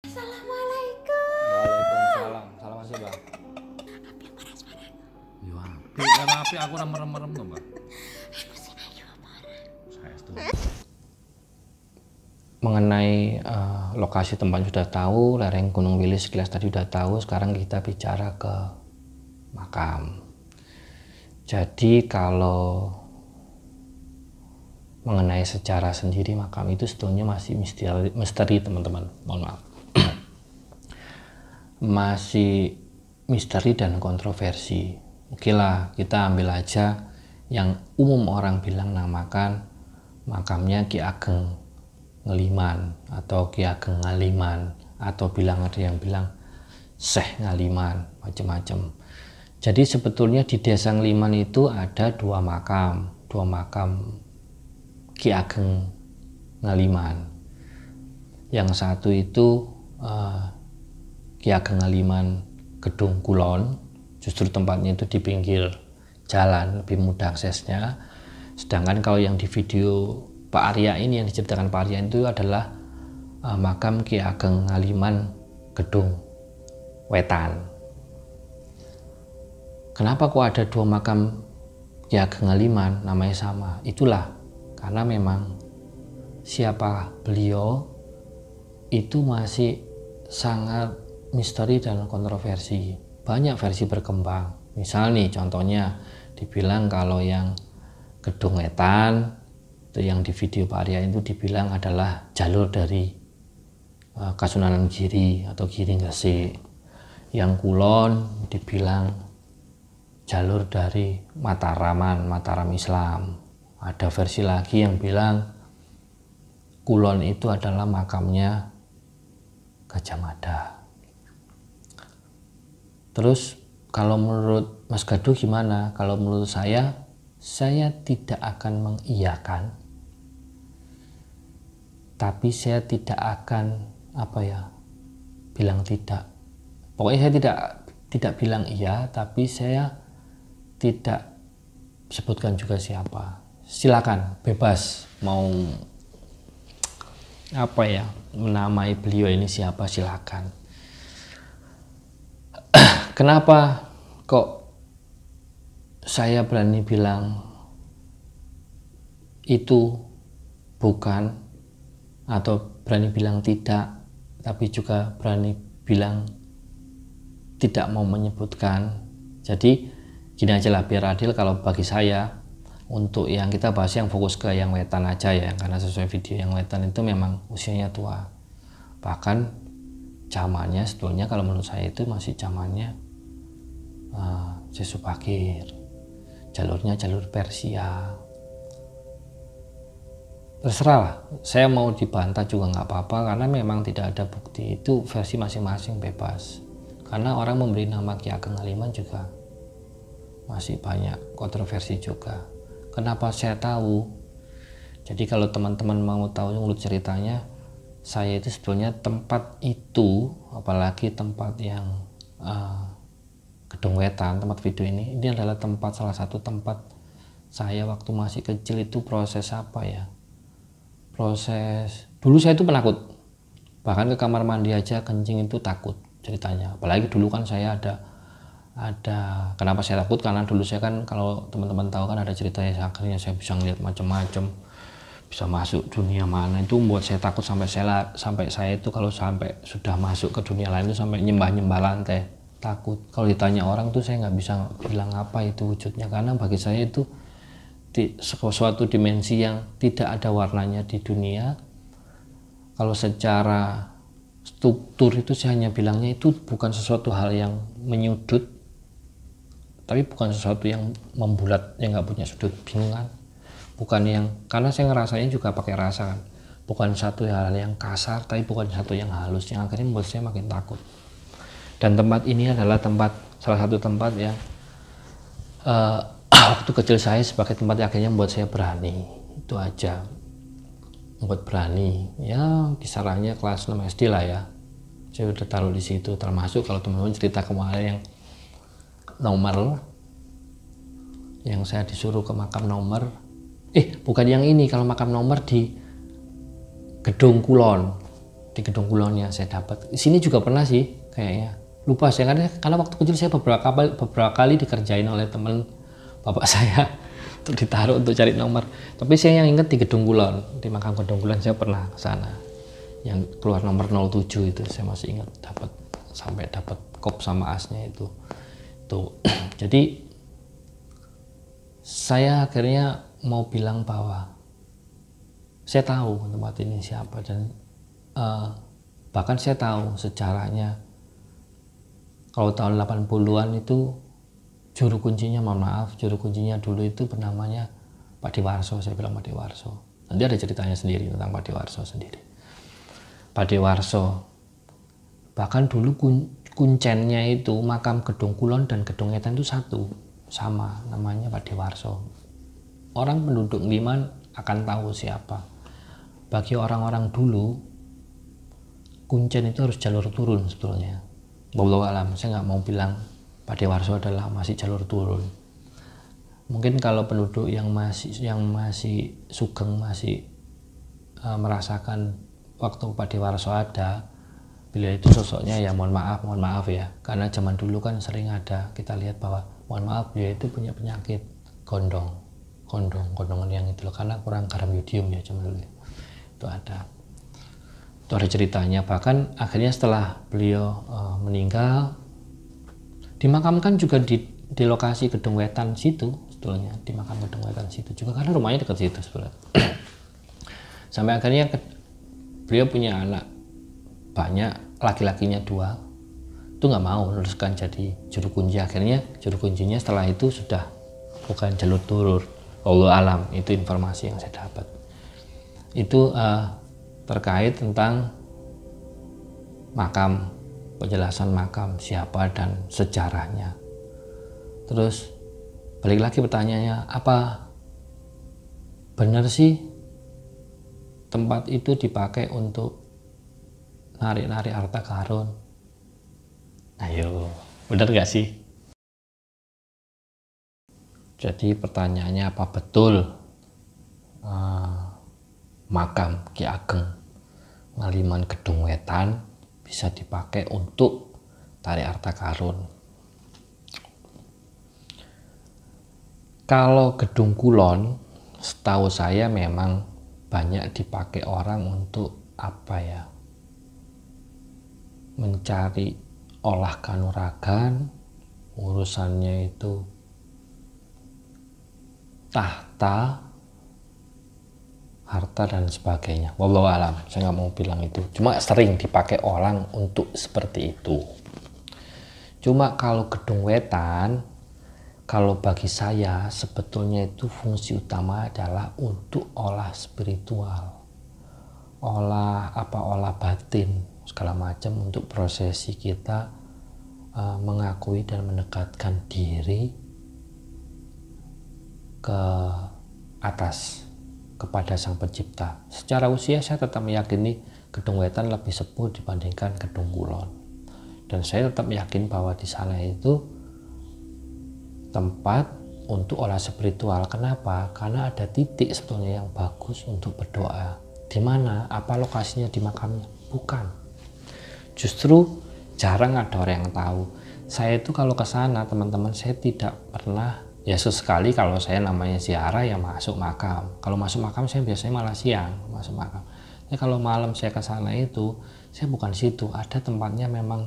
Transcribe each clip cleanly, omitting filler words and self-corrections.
Assalamualaikum. Waalaikumsalam. Salam masih, Bang. Api marah suara. Yo api, karena api aku ora merem-merem to, Mbak. Emosi ayu marah. Saya setuju. Mengenai lokasi tempat sudah tahu, lereng Gunung Wilis sekilas tadi sudah tahu, sekarang kita bicara ke makam. Jadi kalau mengenai sejarah sendiri makam itu sebetulnya masih misteri teman-teman, mohon maaf. Masih misteri dan kontroversi. Oke lah, kita ambil aja yang umum orang bilang namakan makamnya Ki Ageng Ngeliman atau Ki Ageng Ngaliman, atau ada yang bilang Syekh Ngaliman, macam-macam. Jadi sebetulnya di Desa Ngeliman itu ada dua makam Ki Ageng Ngaliman. Yang satu itu Ki Ageng Ngaliman Gedung Kulon, justru tempatnya itu di pinggir jalan, lebih mudah aksesnya. Sedangkan kalau yang di video Pak Arya ini, yang diceritakan Pak Arya itu adalah makam Ki Ageng Ngaliman Gedung Wetan. Kenapa kok ada dua makam Ki Ageng Ngaliman namanya sama? Itulah karena memang siapa beliau itu masih sangat misteri dan kontroversi. Banyak versi berkembang. Misal nih contohnya dibilang kalau yang Gedung Wetan itu yang di video Pak Arya itu dibilang adalah jalur dari Kasunanan Giri atau Giri Gresik. Yang Kulon dibilang jalur dari Mataram Islam. Ada versi lagi yang bilang Kulon itu adalah makamnya Gajah Mada. Terus kalau menurut Mas Gaduh gimana? Kalau menurut saya tidak akan mengiyakan, tapi saya tidak akan bilang tidak. Pokoknya saya tidak bilang iya, tapi saya tidak sebutkan juga siapa. Silakan bebas mau menamai beliau ini siapa, silakan. Kenapa kok saya berani bilang itu bukan, atau berani bilang tidak, tapi juga berani bilang tidak mau menyebutkan? Jadi gini aja lah biar adil. Kalau bagi saya, untuk yang kita bahas yang fokus ke yang Wetan aja ya, karena sesuai video yang Wetan itu memang usianya tua. Bahkan zamannya sebetulnya kalau menurut saya itu masih zamannya Sesubagir, jalurnya jalur Persia. Terserah lah, saya mau dibantah juga nggak apa-apa, karena memang tidak ada bukti. Itu versi masing-masing, bebas. Karena orang memberi nama Ki Ageng Ngaliman juga masih banyak kontroversi juga. Kenapa saya tahu? Jadi kalau teman-teman mau tahu urut ceritanya, saya itu sebetulnya tempat itu, apalagi tempat yang Gedung Wetan, tempat video ini adalah salah satu tempat saya waktu masih kecil itu proses dulu saya itu penakut, bahkan ke kamar mandi aja kencing itu takut ceritanya. Apalagi dulu kan saya ada kenapa saya takut, karena dulu saya kan, kalau teman-teman tahu kan ada ceritanya, akhirnya saya bisa ngeliat macam-macam, bisa masuk dunia mana. Itu membuat saya takut sampai saya itu kalau sampai sudah masuk ke dunia lain itu sampai nyembah lantai, takut. Kalau ditanya orang tuh saya nggak bisa bilang apa itu wujudnya, karena bagi saya itu suatu dimensi yang tidak ada warnanya di dunia. Kalau secara struktur itu saya hanya bilangnya itu bukan sesuatu hal yang menyudut, tapi bukan sesuatu yang membulat yang nggak punya sudut, bingung kan? Bukan yang, karena saya ngerasanya juga pakai rasa kan, bukan satu hal yang kasar, tapi bukan satu yang halus, yang akhirnya membuat saya makin takut. Dan tempat ini adalah salah satu tempat yang waktu kecil saya sebagai tempat yang akhirnya membuat saya berani. Itu aja, membuat berani. Ya kisarannya kelas 6 SD lah ya, saya udah taruh di situ. Termasuk kalau teman-teman cerita kemarin yang nomor, yang saya disuruh ke makam nomor, bukan yang ini. Kalau makam nomor di Gedung Kulon, di Gedung Kulonnya saya dapat. Di sini juga pernah sih kayaknya, lupa saya karena waktu kecil saya beberapa kali dikerjain oleh teman bapak saya untuk ditaruh untuk cari nomor. Tapi saya yang ingat di Gedung Kulon, di makam Gedung Kulon saya pernah ke sana. Yang keluar nomor 07 itu saya masih ingat, sampai dapat kop sama asnya itu. Tuh. Jadi saya akhirnya mau bilang bahwa saya tahu tempat ini siapa, dan bahkan saya tahu sejarahnya. Kalau tahun 80-an itu juru kuncinya, mohon maaf, juru kuncinya dulu itu bernamanya Pak Dewarso. Saya bilang Pak Dewarso. Nanti ada ceritanya sendiri tentang Pak Dewarso sendiri. Pak Dewarso. Bahkan dulu kuncennya itu makam Gedung Kulon dan Gedung Wetan itu satu, sama, namanya Pak Dewarso. Orang penduduk Ngliman akan tahu siapa. Bagi orang-orang dulu, kuncen itu harus jalur turun sebetulnya. Wallahu alam, saya nggak mau bilang Pak Dewarso adalah masih jalur turun. Mungkin kalau penduduk yang masih sugeng, masih merasakan waktu Pak Dewarso ada, beliau itu sosoknya ya mohon maaf ya, karena zaman dulu kan sering ada kita lihat bahwa mohon maaf beliau itu punya penyakit gondongan yang itu loh, karena kurang garam yodium ya zaman dulu ya. Itu ada ceritanya. Bahkan akhirnya setelah beliau meninggal, dimakamkan juga di lokasi Gedung Wetan situ sebetulnya, di makam Gedung Wetan situ juga, karena rumahnya dekat situ sebetulnya. Sampai akhirnya beliau punya anak banyak, laki-lakinya 2, itu nggak mau meneruskan jadi juru kunci. Akhirnya juru kuncinya setelah itu sudah bukan jalur turun. Allah alam, itu informasi yang saya dapat. Itu terkait tentang makam, penjelasan makam siapa dan sejarahnya. Terus balik lagi pertanyaannya, apa benar sih tempat itu dipakai untuk narik-narik harta karun? Ayo, benar nggak sih? Jadi pertanyaannya, apa betul makam Ki Ageng Ngaliman Gedung Wetan bisa dipakai untuk tarik harta karun? Kalau Gedung Kulon, setahu saya memang banyak dipakai orang untuk apa ya, mencari olah kanuragan, urusannya itu tahta, harta dan sebagainya. Wallahu alam, saya nggak mau bilang itu. Cuma sering dipakai orang untuk seperti itu. Cuma kalau Gedung Wetan, kalau bagi saya sebetulnya itu fungsi utama adalah untuk olah spiritual, olah batin segala macam, untuk prosesi kita mengakui dan mendekatkan diri ke atas, kepada Sang Pencipta. Secara usia saya tetap meyakini Gedung Wetan lebih sepuh dibandingkan Gedung Kulon, dan saya tetap yakin bahwa di sana itu tempat untuk olah spiritual. Kenapa? Karena ada titik sebetulnya yang bagus untuk berdoa. Di mana? Apa lokasinya di makamnya? Bukan. Justru jarang ada orang yang tahu. Saya itu kalau ke sana, teman-teman, saya tidak pernah, ya sesekali kalau saya namanya ziarah ya masuk makam. Kalau masuk makam saya biasanya malah siang masuk makam. Ya kalau malam saya ke sana itu, saya bukan situ. Ada tempatnya memang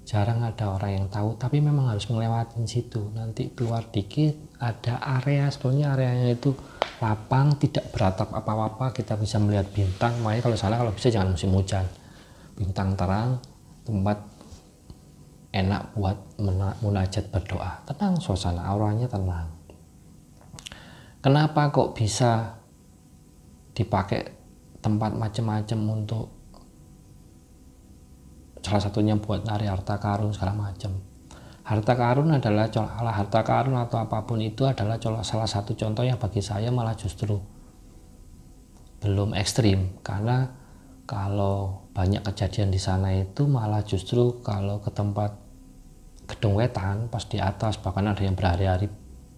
jarang ada orang yang tahu, tapi memang harus ngelewatin situ. Nanti keluar dikit ada area, sebetulnya areanya itu lapang, tidak beratap apa-apa, kita bisa melihat bintang. Makanya kalau sana kalau bisa jangan musim hujan, bintang terang, tempat enak buat munajat berdoa, tenang suasana, auranya tenang. Kenapa kok bisa dipakai tempat macam-macam untuk, salah satunya buat narik harta karun segala macam. Harta karun adalah harta karun atau apapun itu adalah salah satu contoh yang bagi saya malah justru belum ekstrim, karena kalau banyak kejadian di sana itu malah justru kalau ke tempat Gedung Wetan pas di atas, bahkan ada yang berhari-hari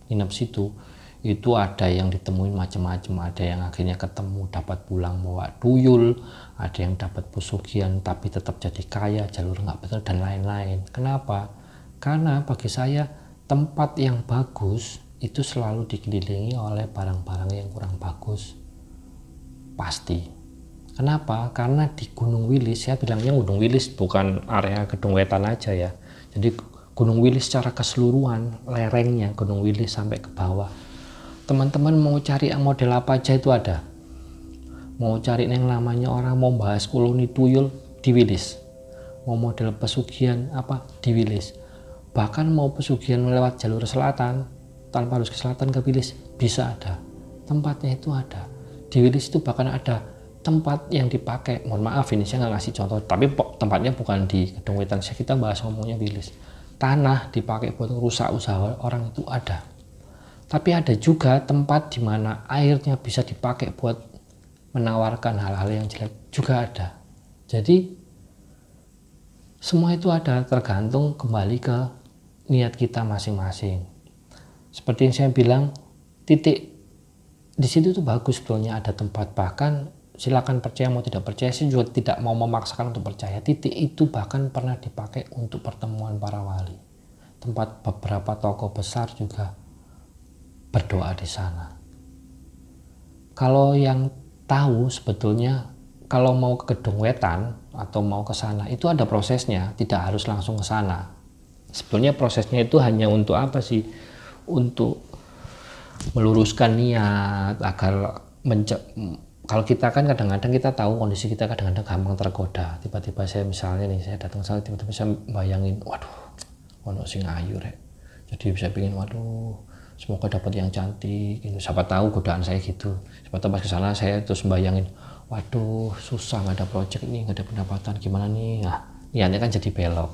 nginep situ, itu ada yang ditemuin macam-macam, ada yang akhirnya ketemu dapat pulang bawa tuyul, ada yang dapat pesugihan tapi tetap jadi kaya, jalur nggak betul dan lain-lain. Kenapa? Karena bagi saya tempat yang bagus itu selalu dikelilingi oleh barang-barang yang kurang bagus, pasti. Kenapa? Karena di Gunung Wilis, saya bilangnya Gunung Wilis bukan area Gedung Wetan aja ya. Jadi Gunung Wilis secara keseluruhan, lerengnya Gunung Wilis sampai ke bawah. Teman-teman mau cari yang model apa aja itu ada. Mau cari yang namanya orang mau bahas koloni tuyul di Wilis. Mau model pesugihan apa di Wilis. Bahkan mau pesugihan lewat jalur selatan tanpa harus ke selatan ke Wilis bisa ada. Tempatnya itu ada. Di Wilis itu bahkan ada tempat yang dipakai, mohon maaf ini saya nggak ngasih contoh, tapi tempatnya bukan di Gedung Wetan, kita bahas ngomongnya Wilis. Tanah dipakai buat rusak usaha orang itu ada. Tapi ada juga tempat di mana airnya bisa dipakai buat menawarkan hal-hal yang jelek juga ada. Jadi semua itu ada, tergantung kembali ke niat kita masing-masing. Seperti yang saya bilang, titik di situ tuh bagus sebetulnya ada tempat, bahkan silakan percaya mau tidak percaya, saya juga tidak mau memaksakan untuk percaya. Titik itu bahkan pernah dipakai untuk pertemuan para wali. Tempat beberapa tokoh besar juga berdoa di sana. Kalau yang tahu sebetulnya kalau mau ke Gedung Wetan atau mau ke sana itu ada prosesnya, tidak harus langsung ke sana. Sebetulnya prosesnya itu hanya untuk apa sih? Untuk meluruskan niat agar kalau kita kan kadang-kadang kita tahu kondisi kita kadang-kadang gampang tergoda. Tiba-tiba saya misalnya nih, saya datang sana tiba-tiba saya bayangin, waduh, ono sing ayu rek. Jadi bisa pingin, waduh, semoga dapat yang cantik. Gitu. Siapa tahu godaan saya gitu. Siapa tahu pas ke sana saya terus bayangin, waduh, susah nggak ada project ini, nggak ada pendapatan, gimana nih? Nah, niatnya kan jadi belok.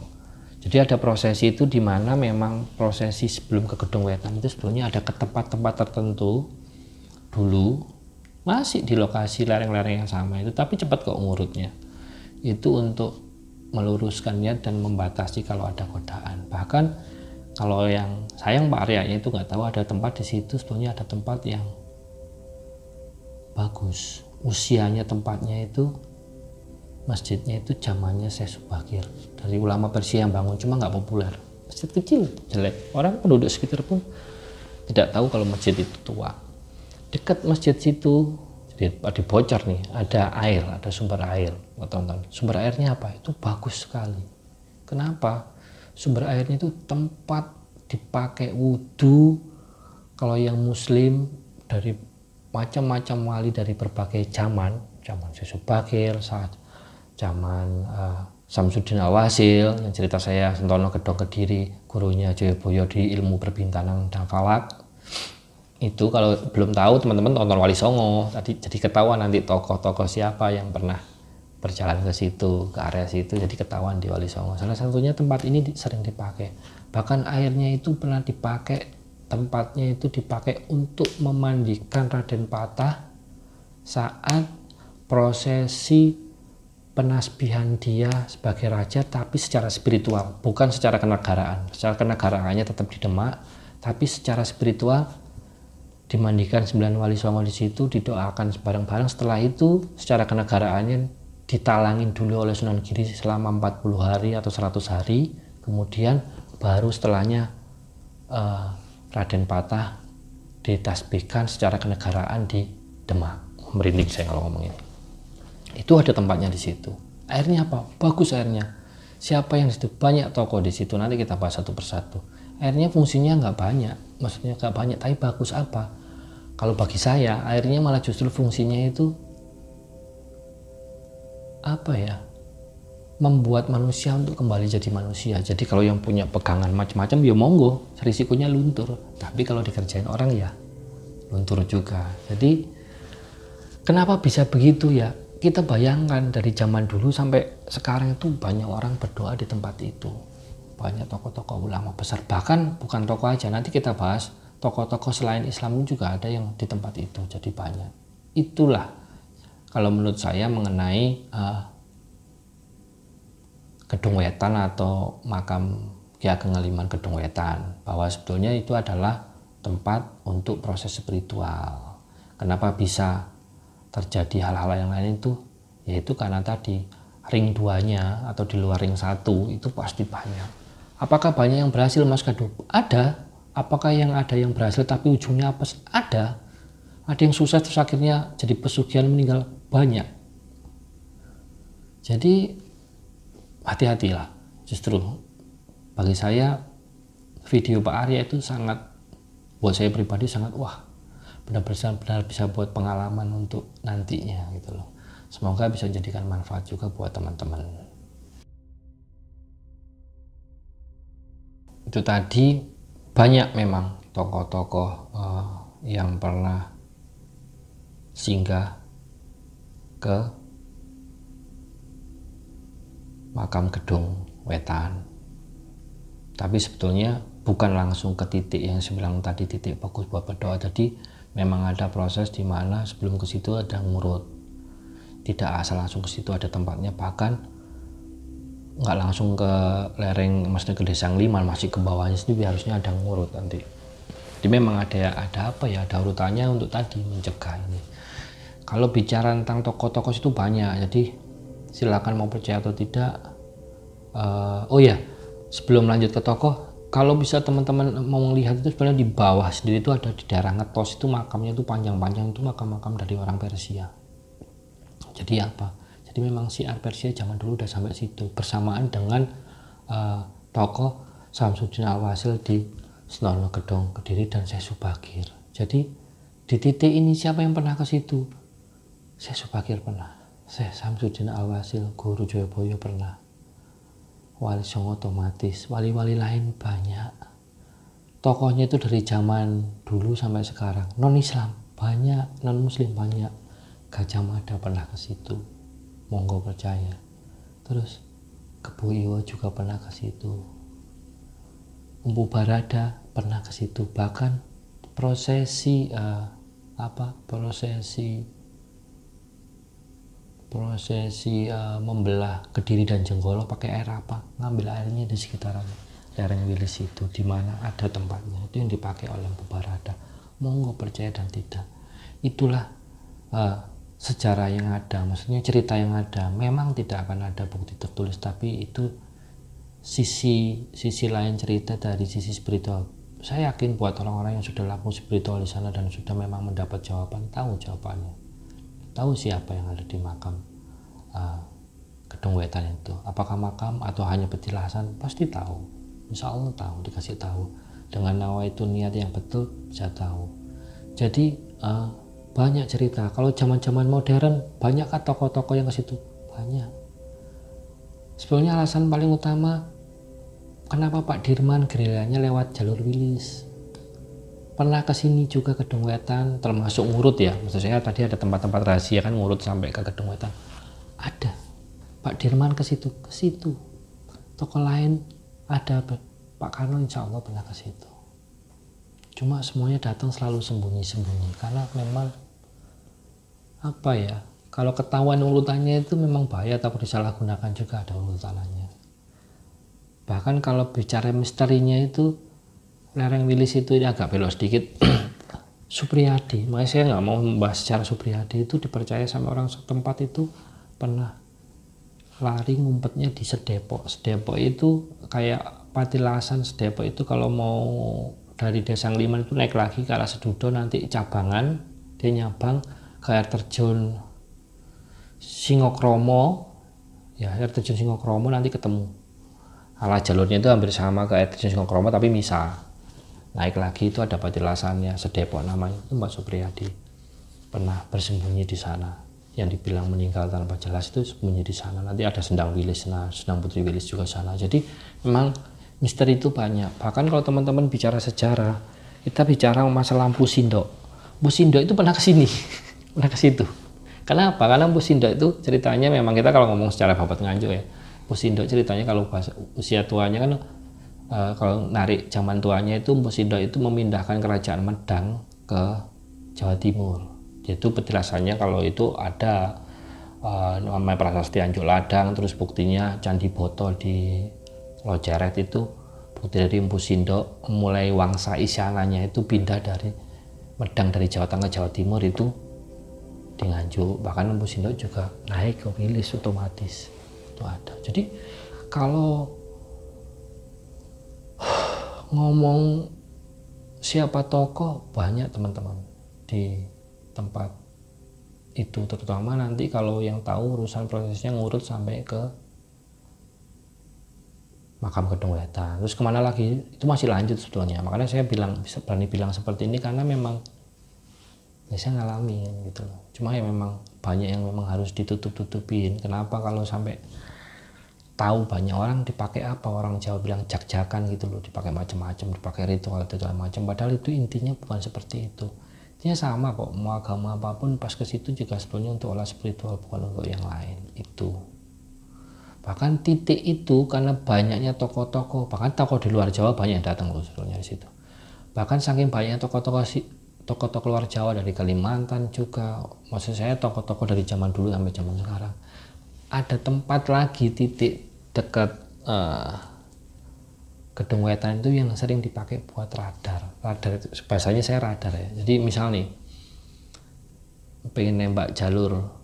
Jadi ada prosesi itu di mana memang prosesi sebelum ke Gedung Wetan itu sebetulnya ada ke tempat-tempat tertentu dulu. Masih di lokasi lereng-lereng yang sama itu, tapi cepat kok ngurutnya. Itu untuk meluruskannya dan membatasi kalau ada godaan. Bahkan kalau yang sayang Pak Aryanya itu nggak tahu ada tempat di situ, sebetulnya ada tempat yang bagus. Usianya tempatnya itu, masjidnya itu zamannya Syekh Subakir. Dari ulama Persia yang bangun, cuma nggak populer. Masjid kecil, jelek. Orang penduduk sekitar pun tidak tahu kalau masjid itu tua. Dekat masjid situ, jadi dibocor nih, ada air, ada sumber air. Tonton, sumber airnya apa? Itu bagus sekali. Kenapa? Sumber airnya itu tempat dipakai wudhu. Kalau yang muslim dari macam-macam wali dari berbagai zaman Syekh Subakir, saat zaman Samsudin Al-Wasil, yang cerita saya Sentono Gedong Kediri, gurunya Joyoboyo di ilmu perbintangan dan falak. Itu kalau belum tahu teman-teman tonton Wali Songo tadi, jadi ketahuan nanti tokoh-tokoh siapa yang pernah berjalan ke situ, ke area situ, jadi ketahuan di Wali Songo. Salah satunya tempat ini sering dipakai, bahkan airnya itu pernah dipakai, tempatnya itu dipakai untuk memandikan Raden Patah saat prosesi penasbihan dia sebagai raja, tapi secara spiritual, bukan secara kenegaraan. Secara kenegaraannya tetap di Demak, tapi secara spiritual dimandikan 9 wali songo di situ, didoakan bareng-bareng. Setelah itu secara kenegaraannya ditalangin dulu oleh Sunan Giri selama 40 hari atau 100 hari, kemudian baru setelahnya Raden Patah ditasbihkan secara kenegaraan di Demak. Merinding saya kalau ngomong ini. Itu ada tempatnya di situ. Airnya apa? Bagus airnya. Siapa yang di situ? Banyak tokoh di situ. Nanti kita bahas satu persatu. Airnya fungsinya nggak banyak, maksudnya nggak banyak, tapi bagus apa? Kalau bagi saya, airnya malah justru fungsinya itu apa ya? Membuat manusia untuk kembali jadi manusia. Jadi kalau yang punya pegangan macam-macam, ya monggo, risikonya luntur. Tapi kalau dikerjain orang ya luntur juga. Jadi kenapa bisa begitu ya? Kita bayangkan dari zaman dulu sampai sekarang itu banyak orang berdoa di tempat itu. Banyak tokoh-tokoh ulama besar, bahkan bukan tokoh aja, nanti kita bahas tokoh-tokoh selain Islam juga ada yang di tempat itu, jadi banyak. Itulah kalau menurut saya mengenai Gedung Wetan atau makam Ki Ageng Ngaliman Gedung Wetan, bahwa sebetulnya itu adalah tempat untuk proses spiritual. Kenapa bisa terjadi hal-hal yang lain itu? Yaitu karena tadi ring 2-nya atau di luar ring 1 itu pasti banyak. Apakah banyak yang berhasil Mas Kado? Ada. Apakah yang ada yang berhasil tapi ujungnya apa? Ada. Ada yang sukses terus akhirnya jadi pesugihan meninggal, banyak. Jadi hati-hatilah. Justru bagi saya video Pak Arya itu sangat, buat saya pribadi sangat benar-benar bisa buat pengalaman untuk nantinya gitu loh. Semoga bisa jadikan manfaat juga buat teman-teman. Itu tadi banyak memang tokoh-tokoh yang pernah singgah ke makam Gedung Wetan. Tapi sebetulnya bukan langsung ke titik yang saya bilang tadi, titik bagus buat berdoa. Jadi memang ada proses di mana sebelum ke situ ada ngurut. Tidak asal langsung ke situ, ada tempatnya, bahkan nggak langsung ke lereng, maksudnya ke Desa Ngliman, masih ke bawahnya sendiri harusnya ada ngurut nanti. Jadi memang ada urutannya untuk tadi mencegah ini. Kalau bicara tentang tokoh-tokoh itu banyak, jadi silakan mau percaya atau tidak. Sebelum lanjut ke tokoh, kalau bisa teman-teman mau melihat itu sebenarnya di bawah sendiri itu ada di daerah Ngetos itu makamnya itu panjang-panjang, itu makam-makam dari orang Persia. Jadi apa? Jadi memang syiar Persia zaman dulu udah sampai situ, bersamaan dengan tokoh Samsudin Al-Wasil di Senono Gedong Kediri dan Syekh Subagir. Jadi di titik ini siapa yang pernah ke situ? Syekh Subagir pernah, Syekh Samsudin Al-Wasil, Guru Joyoboyo pernah, Wali Songo otomatis, wali-wali lain banyak. Tokohnya itu dari zaman dulu sampai sekarang. Non Islam banyak, non Muslim banyak. Gajah Mada pernah ke situ, monggo percaya. Terus Kebu Iwo juga pernah ke situ, Empu Barada pernah ke situ. Bahkan prosesi membelah Kediri dan Jenggolo pakai air apa? Ngambil airnya di sekitaran lereng Wilis itu, di mana ada tempatnya. Itu yang dipakai oleh Empu Barada. Monggo percaya dan tidak. Itulah sejarah yang ada, maksudnya cerita yang ada. Memang tidak akan ada bukti tertulis, tapi itu sisi lain cerita dari sisi spiritual. Saya yakin buat orang-orang yang sudah laku spiritual di sana dan sudah memang mendapat jawaban, tahu jawabannya, tahu siapa yang ada di makam Gedung Wetan itu. Apakah makam atau hanya petilasan? Pasti tahu, insya Allah tahu, dikasih tahu. Dengan nawa itu niat yang betul bisa tahu. Jadi banyak cerita. Kalau zaman-zaman modern banyak kan tokoh-tokoh yang ke situ? Banyak. Sebenarnya alasan paling utama kenapa Pak Dirman gerilanya lewat jalur Wilis. Pernah ke sini juga Gedung Wetan, termasuk ngurut ya. Maksud saya tadi ada tempat-tempat rahasia kan, ngurut sampai ke Gedung Wetan. Ada. Pak Dirman ke situ, Tokoh lain ada. Pak Karno insya Allah pernah ke situ. Cuma semuanya datang selalu sembunyi-sembunyi karena memang kalau ketahuan urutannya itu memang bahaya, takut disalahgunakan juga ada urutannya. Bahkan kalau bicara misterinya itu lereng Wilis itu ini agak belok sedikit. Supriyadi, makanya saya nggak mau membahas secara Supriyadi, itu dipercaya sama orang setempat itu pernah lari ngumpetnya di Sedepok. Sedepok itu kayak Patilasan. Sedepok itu kalau mau dari Desa Ngliman itu naik lagi ke arah Sedudo, nanti cabangan dia nyabang ke air terjun Singokromo, ya air terjun Singokromo nanti ketemu. Ala jalurnya itu hampir sama ke air terjun Singokromo tapi misah. Naik lagi itu ada Patilasannya, Sedepok namanya, itu Mbak Supriyadi pernah bersembunyi di sana. Yang dibilang meninggal tanpa jelas itu sembunyi di sana. Nanti ada Sendang Wilis, Sendang Putri Wilis juga sana. Jadi memang misteri itu banyak. Bahkan kalau teman-teman bicara sejarah, kita bicara masalah Mpu Sindok. Mpu Sindok itu pernah ke sini. Pernah ke situ. Kenapa? Karena Mpu Sindok itu ceritanya memang, kita kalau ngomong secara babat Nganjuk ya, Mpu Sindok ceritanya kalau usia tuanya kan kalau narik zaman tuanya itu Mpu Sindok itu memindahkan kerajaan Medang ke Jawa Timur. Itu petilasannya kalau itu ada namanya Prasasti Anjuk Ladang, terus buktinya Candi Boto di Lojeret itu putri dari Empu Sindok, mulai wangsa isyananya itu pindah dari Medang, dari Jawa Tengah Jawa Timur itu di Nganjuk. Bahkan Empu Sindok juga naik ke Wilis otomatis itu ada. Jadi kalau ngomong siapa tokoh, banyak teman-teman di tempat itu, terutama nanti kalau yang tahu urusan prosesnya ngurut sampai ke makam Gedung Wetan, terus kemana lagi itu masih lanjut sebetulnya. Makanya saya bisa berani bilang seperti ini karena memang ya saya ngalamin gitu loh. Cuma ya memang banyak yang memang harus ditutup-tutupin. Kenapa kalau sampai tahu banyak orang dipakai apa, orang Jawa bilang jak-jakan gitu loh, dipakai macam-macam, dipakai ritual macam, padahal itu intinya bukan seperti itu. Intinya sama kok, mau agama apapun pas ke situ juga sebetulnya untuk olah spiritual, bukan untuk yang lain itu. Bahkan titik itu karena banyaknya tokoh-tokoh, bahkan tokoh di luar Jawa banyak yang datang loh sebetulnya di situ. Bahkan saking banyaknya tokoh-tokoh luar Jawa, dari Kalimantan juga, maksud saya tokoh-tokoh dari zaman dulu sampai zaman sekarang. Ada tempat lagi titik dekat Gedung Wetan itu yang sering dipakai buat radar itu, bahasanya saya radar ya. Jadi misal nih pengen nembak jalur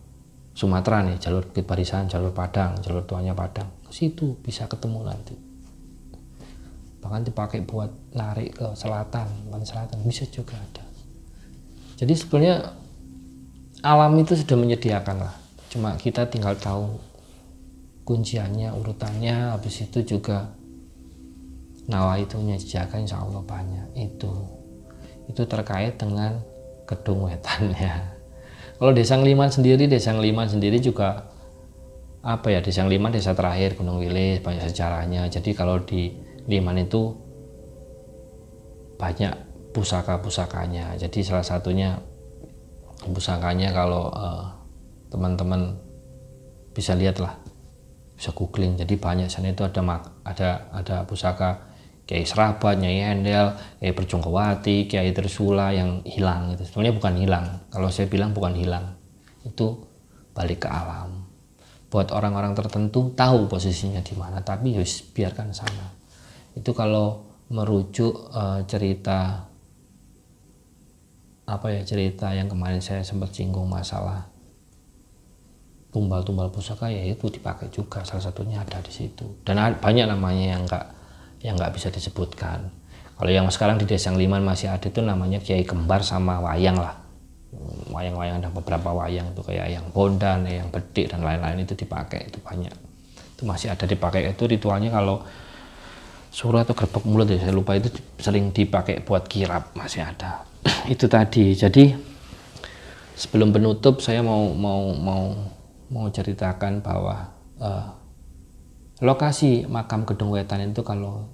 Sumatera nih, jalur Bukit Barisan, jalur Padang, jalur Tuanya Padang, ke situ bisa ketemu nanti. Bahkan dipakai buat narik ke selatan, bisa juga ada. Jadi sebenarnya alam itu sudah menyediakan lah, cuma kita tinggal tahu kunciannya, urutannya. Habis itu juga nawaitunya dijaga, insya Allah banyak. Itu terkait dengan Gedung Wetannya. Kalau Desa Ngliman sendiri juga apa ya, Desa Ngliman desa terakhir Gunung Wilis, banyak sejarahnya. Jadi kalau di Ngliman itu banyak pusaka-pusakanya. Jadi salah satunya pusakanya kalau teman-teman bisa lihat lah, bisa googling. Jadi banyak sana itu ada pusaka Kiai Serabat, Nyai Endel, Kiai Perjongkowati, Kiai Trisula yang hilang. Itu sebenarnya bukan hilang. Kalau saya bilang bukan hilang, itu balik ke alam. Buat orang-orang tertentu tahu posisinya di mana, tapi yus biarkan sana. Itu kalau merujuk cerita yang kemarin saya sempat singgung masalah tumbal-tumbal pusaka, ya itu dipakai juga, salah satunya ada di situ. Dan banyak namanya yang nggak bisa disebutkan. Kalau yang sekarang di Desa Ngliman masih ada itu namanya Kiai Kembar sama wayang lah. Wayang-wayang, ada beberapa wayang itu kayak yang Bondan, yang Bedik dan lain-lain itu dipakai, itu banyak. Itu masih ada dipakai, itu ritualnya kalau surat atau gerbek mulut ya, saya lupa, itu sering dipakai buat kirap, masih ada. Itu tadi. Jadi sebelum penutup saya mau ceritakan bahwa lokasi makam Gedung Wetan itu kalau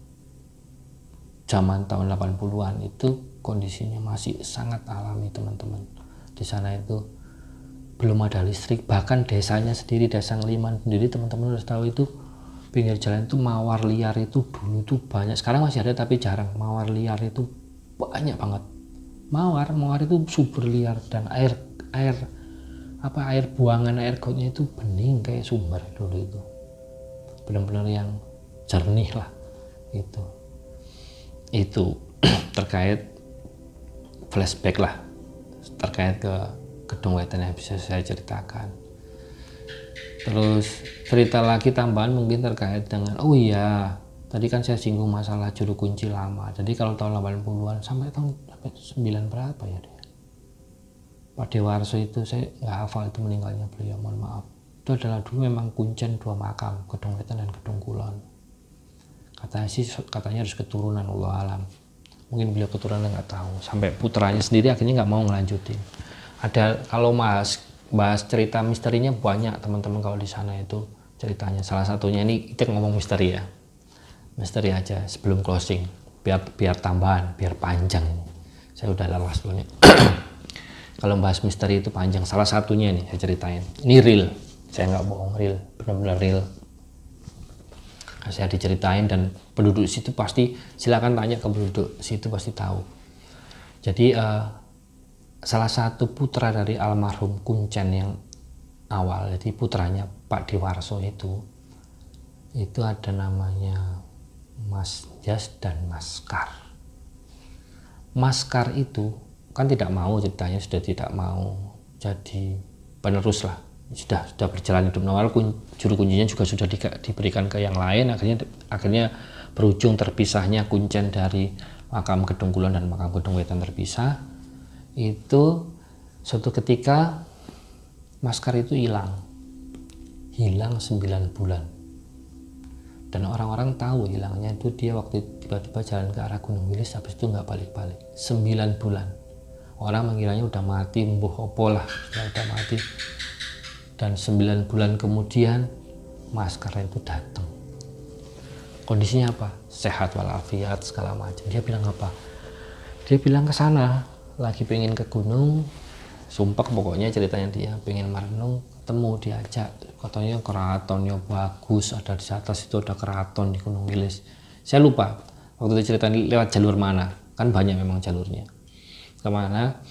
zaman tahun 80-an itu kondisinya masih sangat alami teman-teman. Di sana itu belum ada listrik, bahkan desanya sendiri, Desa Ngliman sendiri teman-teman harus tahu itu pinggir jalan itu mawar liar itu dulu tuh banyak. Sekarang masih ada tapi jarang. Mawar liar itu banyak banget. Mawar itu subur liar, dan air buangan air gotnya itu bening kayak sumber dulu itu. Benar-benar yang jernih lah itu terkait flashback lah terkait ke Gedung Wetan yang bisa saya ceritakan. Terus cerita lagi tambahan mungkin terkait dengan, oh iya tadi kan saya singgung masalah juru kunci lama. Jadi kalau tahun 80-an sampai 9 berapa ya dia, Pak Dewarso itu, saya nggak hafal itu meninggalnya beliau, mohon maaf. Itu adalah dulu memang kuncen 2 makam, Gedung Wetan dan Gedung Kulon. Katanya harus keturunan, Allah alam. Mungkin beliau keturunan nggak tahu. Sampai putranya sendiri akhirnya nggak mau ngelanjutin. Ada, kalau bahas cerita misterinya banyak teman-teman kalau di sana itu ceritanya. Salah satunya ini kita ngomong misteri ya. Misteri aja sebelum closing. Biar tambahan, biar panjang. Saya udah lelah sebelumnya. Kalau bahas misteri itu panjang. Salah satunya nih saya ceritain. Ini real. Saya nggak bohong, real, benar-benar real. Saya diceritain dan penduduk situ pasti, silakan tanya ke penduduk situ pasti tahu. Jadi salah satu putra dari almarhum Kuncen yang awal, jadi putranya Pak Dewarso itu ada namanya Mas Jas dan Mas Kar. Mas Kar itu kan tidak mau, ceritanya sudah tidak mau jadi penerus lah, sudah berjalan hidup normal, juru kuncinya juga sudah diberikan ke yang lain, akhirnya berujung terpisahnya kuncen dari makam Gedung Kulon dan makam Gedung Wetan terpisah. Itu suatu ketika Mas Kar itu hilang 9 bulan, dan orang-orang tahu hilangnya itu dia waktu tiba-tiba jalan ke arah Gunung Wilis, habis itu nggak balik-balik 9 bulan. Orang mengiranya udah mati, mbuh opo lah, udah mati. Dan 9 bulan kemudian Mas Kar itu datang. Kondisinya apa? Sehat walafiat segala macam. Dia bilang apa? Dia bilang ke sana, lagi pengen ke gunung, sumpah pokoknya ceritanya dia pengen merenung, ketemu diajak, katanya keratonnya bagus, ada di atas itu ada keraton di Gunung Wilis. Saya lupa waktu itu ceritanya lewat jalur mana, kan banyak memang jalurnya. Kemana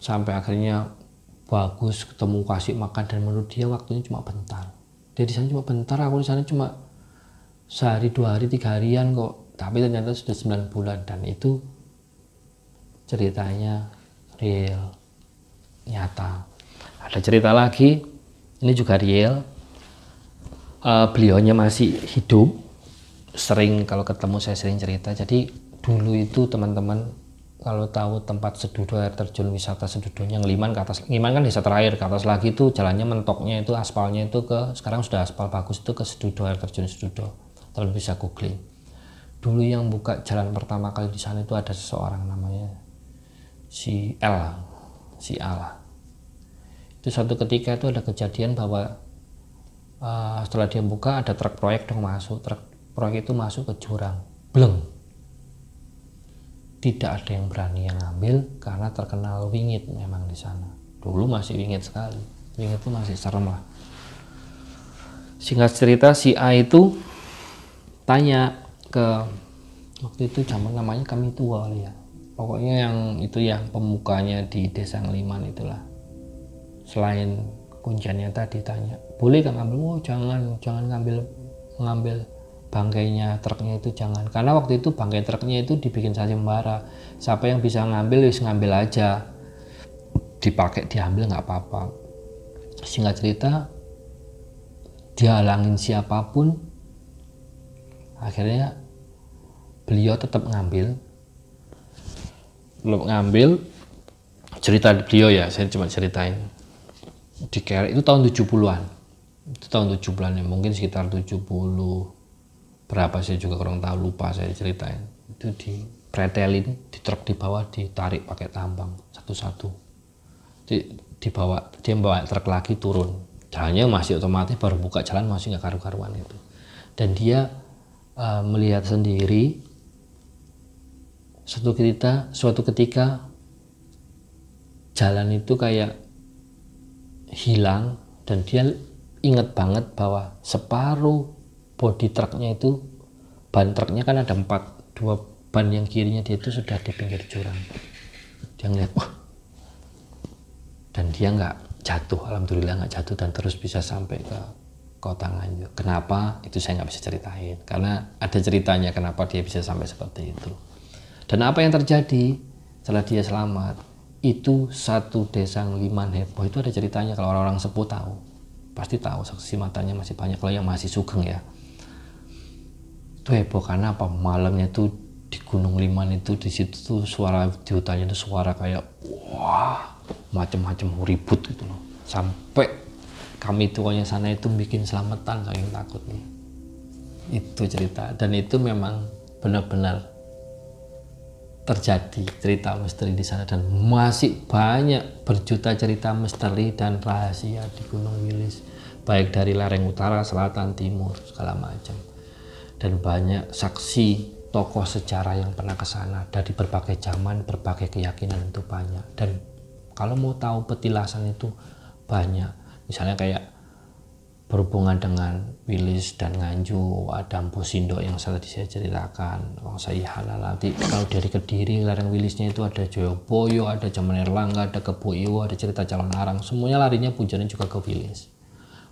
sampai akhirnya bagus, ketemu, kasih makan, dan menurut dia waktunya cuma bentar. Dia di sana cuma bentar, aku di sana cuma sehari, 2 hari, 3 harian kok. Tapi ternyata sudah 9 bulan, dan itu ceritanya real, nyata. Ada cerita lagi, ini juga real. Beliaunya masih hidup, sering kalau ketemu saya sering cerita. Jadi dulu itu teman-teman kalau tahu tempat Sedudo, air terjun wisata Sedudonya Ngeliman ke atas, Ngeliman kan desa terakhir, ke atas lagi itu jalannya mentoknya itu aspalnya itu ke, sekarang sudah aspal bagus, itu ke Sedudo, air terjun Sedudo. Teman bisa googling. Dulu yang buka jalan pertama kali di sana itu ada seseorang namanya si L. Itu suatu ketika itu ada kejadian bahwa setelah dia buka ada truk proyek dong masuk, truk proyek itu masuk ke jurang, bleng. Tidak ada yang berani yang ngambil karena terkenal wingit memang di sana. Dulu masih wingit sekali, wingit itu masih serem lah. Singkat cerita, si A itu tanya ke, waktu itu zaman namanya Kami Tua ya, pokoknya yang itu yang pemukanya di desa Ngeliman itulah. Selain kunciannya tadi tanya, boleh kan ngambil? Oh jangan ngambil bangkainya truknya itu, jangan, karena waktu itu bangkai truknya itu dibikin sayembara, siapa yang bisa ngambil wis ngambil aja, dipakai diambil nggak apa-apa. Singkat cerita, dia halangin siapapun, akhirnya beliau tetap ngambil. Cerita beliau ya, saya cuma ceritain. Di Kerek itu tahun 70-an, itu tahun 70-an ya, mungkin sekitar 70 berapa saya juga kurang tahu, lupa saya ceritain. Itu dipretelin di truk, di bawah ditarik pakai tambang satu-satu, dibawa, dia bawa truk lagi turun, jalannya masih otomatis, baru buka jalan masih nggak karu-karuan itu. Dan dia melihat sendiri suatu ketika jalan itu kayak hilang, dan dia ingat banget bahwa separuh bodi truknya itu, ban truknya kan ada 2 ban yang kirinya dia itu sudah di pinggir jurang. Dia ngeliat, wah, dan dia nggak jatuh, alhamdulillah nggak jatuh, dan terus bisa sampai ke kota Nganjuk. Kenapa? Itu saya nggak bisa ceritain, karena ada ceritanya kenapa dia bisa sampai seperti itu. Dan apa yang terjadi setelah dia selamat, itu satu desa Ngeliman heboh. Itu ada ceritanya, kalau orang-orang sepuh tahu, pasti tahu, saksi matanya masih banyak, kalau yang masih sugeng ya. Itu heboh karena apa? Malamnya tuh di Gunung Liman itu, di situ tuh suara di hutannya itu suara kayak wah macam-macam ribut gitu loh. Sampai Kami Tuanya sana itu bikin selamatan saking takutnya. Itu cerita, dan itu memang benar-benar terjadi cerita misteri di sana, dan masih banyak berjuta cerita misteri dan rahasia di Gunung Wilis, baik dari lereng utara, selatan, timur, segala macam. Dan banyak saksi tokoh sejarah yang pernah ke sana dari berbagai zaman, berbagai keyakinan itu banyak. Dan kalau mau tahu petilasan itu banyak, misalnya kayak berhubungan dengan Wilis dan Nganjuk, ada Mpu Sindo yang tadi saya ceritakan, Wangsa Ihala. Nanti kalau dari Kediri, lereng Wilisnya itu ada Joyoboyo, ada Jaman Erlangga, ada Kebo Iwo, ada cerita Calon Arang, semuanya larinya pujaannya juga ke Wilis.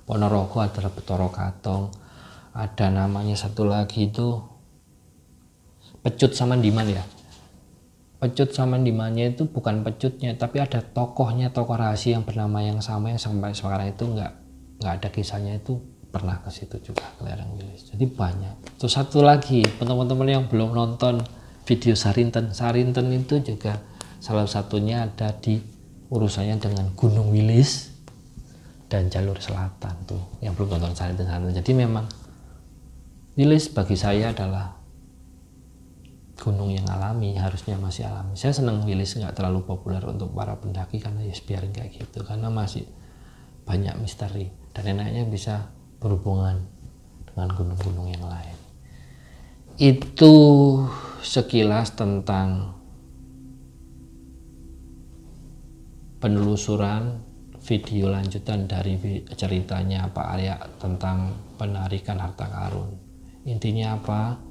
Ponorogo adalah Betoro Katong, ada namanya satu lagi itu Pecut Samandiman ya. Pecut Samandimannya itu bukan pecutnya, tapi ada tokohnya, tokoh rahasia yang bernama yang sama yang sampai sekarang itu nggak ada kisahnya, itu pernah ke situ juga ke lereng Wilis. Jadi banyak. Terus satu lagi, teman-teman yang belum nonton video Sarinten itu juga salah satunya ada di urusannya dengan Gunung Wilis dan jalur selatan tuh yang belum nonton Sarinten. Jadi memang Wilis bagi saya adalah gunung yang alami, harusnya masih alami. Saya senang Wilis nggak terlalu populer untuk para pendaki karena ya biarin kayak gitu, karena masih banyak misteri dan enaknya bisa berhubungan dengan gunung-gunung yang lain. Itu sekilas tentang penelusuran video lanjutan dari ceritanya Pak Arya tentang penarikan harta karun. Intinya apa?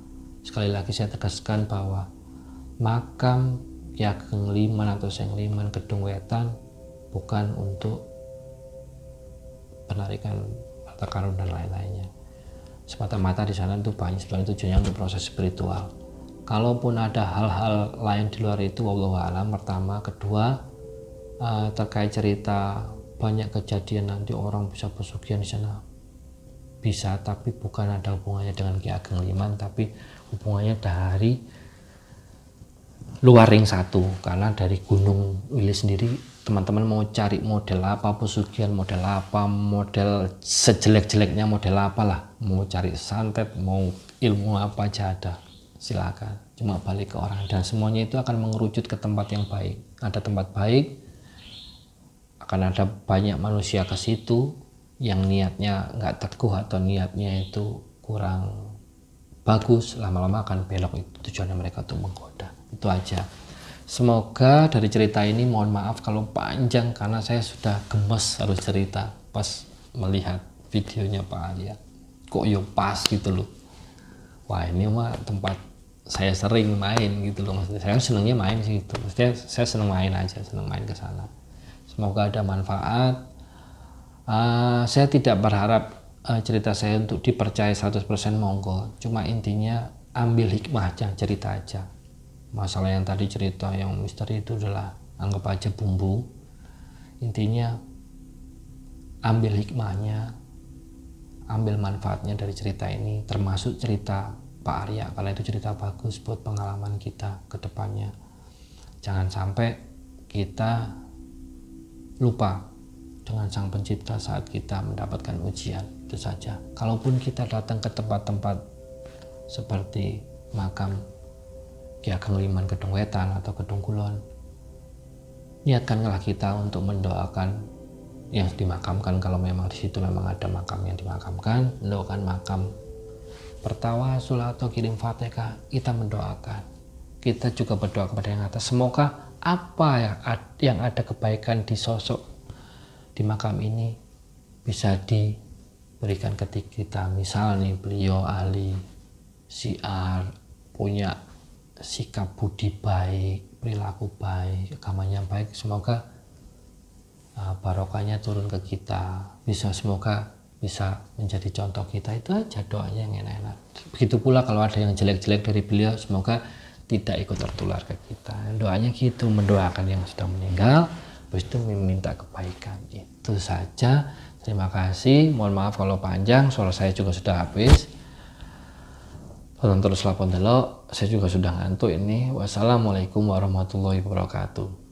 Sekali lagi saya tegaskan bahwa makam Ki Ageng Liman atau Seng Liman Gedung Wetan bukan untuk penarikan harta karun dan lain-lainnya. Semata-mata di sana itu banyak sebenarnya tujuannya untuk proses spiritual. Kalaupun ada hal-hal lain di luar itu, wallahu a'lam. Pertama, kedua, terkait cerita banyak kejadian nanti orang bisa pesugihan di sana, bisa, tapi bukan ada hubungannya dengan Ki Ageng Liman, tapi hubungannya dari luar ring 1. Karena dari Gunung Wilis sendiri, teman-teman mau cari model apa pesugihan, model apa, model sejelek-jeleknya model apalah, mau cari santet, mau ilmu apa aja ada, silakan. Cuma balik ke orang, dan semuanya itu akan mengerucut ke tempat yang baik. Ada tempat baik, akan ada banyak manusia ke situ yang niatnya nggak teguh atau niatnya itu kurang bagus, lama-lama akan belok. Itu tujuannya mereka untuk menggoda. Itu aja. Semoga dari cerita ini, mohon maaf kalau panjang karena saya sudah gemes harus cerita pas melihat videonya Pak Arya. Kok yo pas gitu loh. Wah, ini mah tempat saya sering main gitu loh. Maksudnya saya senangnya main sih gitu. Maksudnya saya senang main aja, senang main ke sana. Semoga ada manfaat. Saya tidak berharap cerita saya untuk dipercaya 100% monggo. Cuma intinya ambil hikmah aja, cerita aja. Masalah yang tadi cerita yang misteri itu adalah anggap aja bumbu. Intinya ambil hikmahnya, ambil manfaatnya dari cerita ini, termasuk cerita Pak Arya, karena itu cerita bagus buat pengalaman kita ke depannya. Jangan sampai kita lupa dengan Sang Pencipta saat kita mendapatkan ujian. Itu saja. Kalaupun kita datang ke tempat-tempat seperti makam Ki Ageng Liman Gedung Wetan atau Gedung Kulon, niatkanlah kita untuk mendoakan yang dimakamkan. Kalau memang di situ memang ada makam yang dimakamkan, mendoakan makam, bertawasul atau kirim Fatihah, kita mendoakan. Kita juga berdoa kepada yang atas, semoga apa yang ada kebaikan di sosok di makam ini bisa diberikan ketika kita. Misal nih, beliau ahli syiar, punya sikap budi baik, perilaku baik, agamanya baik, semoga barokahnya turun ke kita, semoga bisa menjadi contoh kita. Itu aja doanya yang enak-enak. Begitu pula kalau ada yang jelek-jelek dari beliau, semoga tidak ikut tertular ke kita. Doanya gitu, mendoakan yang sudah meninggal, habis itu meminta kebaikan. Itu saja. Terima kasih. Mohon maaf kalau panjang, suara saya juga sudah habis. Tonton terus lapon delok, saya juga sudah ngantuk ini. Wassalamualaikum warahmatullahi wabarakatuh.